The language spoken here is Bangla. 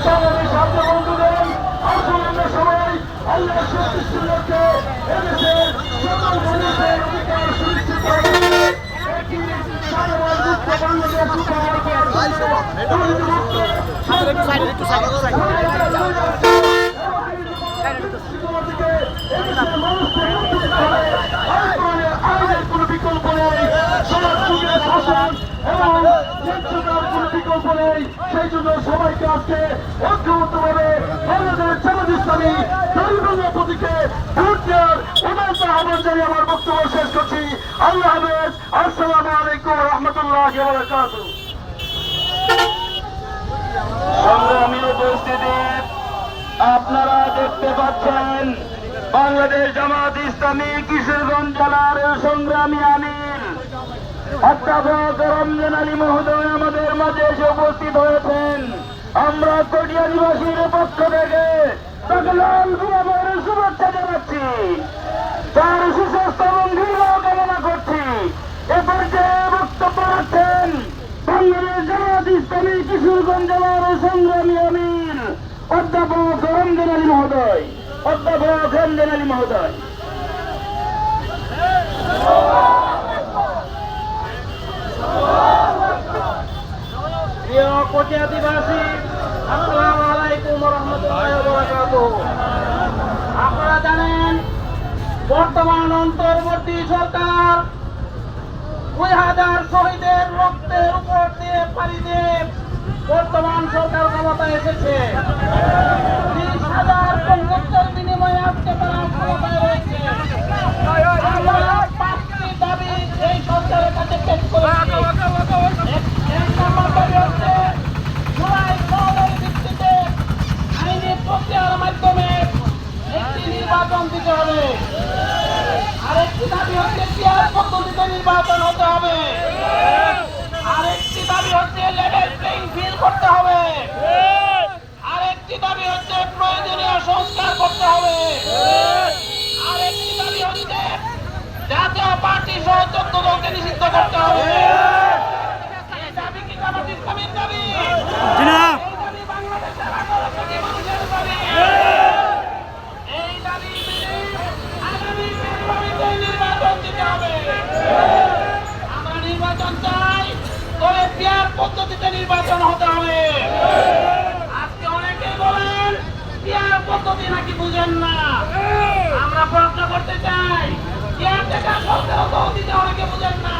সংগ্রামী ছাত্র বন্ধুদের আসুন আমরা সবাই আল্লাহ সন্তুষ্টির লক্ষ্যে এদেশের সকল মানুষের অধিকার সুনিশ্চিত করতে একটি সাধারণ মুক্ত বাংলাদেশ উপহার আইনের কোনো বিকল্প নেই, সমাজ যুগের শাসন এবং চিন্তার কোনো বিকল্প নেই। সেই জন্য সবাইকে আজকে ঐক্যবদ্ধভাবে বাংলাদেশ জামাত ইসলামী দলীয় প্রতীকে ভোট দেওয়ার উদাহরণ আহ্বান জানিয়ে আমার বক্তব্য শেষ করছি। আল্লাহ হাফেজ। আসসালামু আলাইকুম রহমতুল্লাহি ওয়া বারাকাতুহু। সংগ্রামী উপস্থিতি, আপনারা দেখতে পাচ্ছেন বাংলাদেশ জামাত ইসলামী কিশোরগঞ্জ জেলার সংগ্রামী আমির অধ্যাপক রমজান আলী মহোদয় আমাদের মাঝে এসে উপস্থিত হয়েছেন। আমরা কটিয়াদিবাসীর পক্ষ থেকে তাকে লাল গোলাপের শুভেচ্ছা জানাচ্ছি, তার সুস্বাস্থ্য এবং দীর্ঘ কামনা করছি। এ পর্যায়ে বক্তব্য রাখছেন বাংলাদেশ জামাত ইসলামী কিশোরগঞ্জ জেলার সংগ্রামী আমির অধ্যাপক রমজান আলী মহোদয়। অধ্যাপক রমজান আলী মহোদয়। প্রিয় কটিয়াদিবাসী, আসসালামু আলাইকুম ওয়া রাহমাতুল্লাহি ওয়া বারাকাতুহু। আপনারা জানেন বর্তমান অন্তর্বর্তী সরকার 2000 শহীদের রক্তের উপর দিয়ে পাড়ি দিয়ে বর্তমান সরকার ক্ষমতায় এসেছে। 30,000 পঙ্গুত্বের বিনিময়ে আজকে তারা ক্ষমতায় রয়েছে। আমরা 5টি দাবি এই সরকারের কাছে পেশ করেছি। এক নম্বর দাবি হচ্ছে জুলাই সনদের ভিত্তিতে আইনি প্রক্রিয়ার মাধ্যমে একটি নির্বাচন দিতে হবে। আরেকটি দাবি হচ্ছে পিয়ার পদ্ধতিতে নির্বাচন হতে হবে। আরেকটি দাবি হচ্ছে লেভেল প্লেইং ফিল্ড করতে হবে। আরেকটি দাবি হচ্ছে প্রয়োজনীয় সংস্কার করতে হবে। আরেকটি দাবি হচ্ছে জাতীয় পার্টি সহ 14 দলকে নিষিদ্ধ করতে হবে। এই দাবি কি জামাত ইসলামীর দাবি? এই দাবি বাংলাদেশের 18 কোটি মানুষের দাবি। এই দাবি আগামী ফেব্রুয়ারিতে নির্বাচন দিতে হবে। আমরা নির্বাচন চাই, তবে পিয়ার পদ্ধতিতে নির্বাচন হতে হবে। আজকে অনেকেই বলেন পিয়ার পদ্ধতি নাকি বুঝেন না। আমরা প্রশ্ন করতে চাই, পিয়ার থেকে সরকার অতীতে অনেকে বুঝেন না।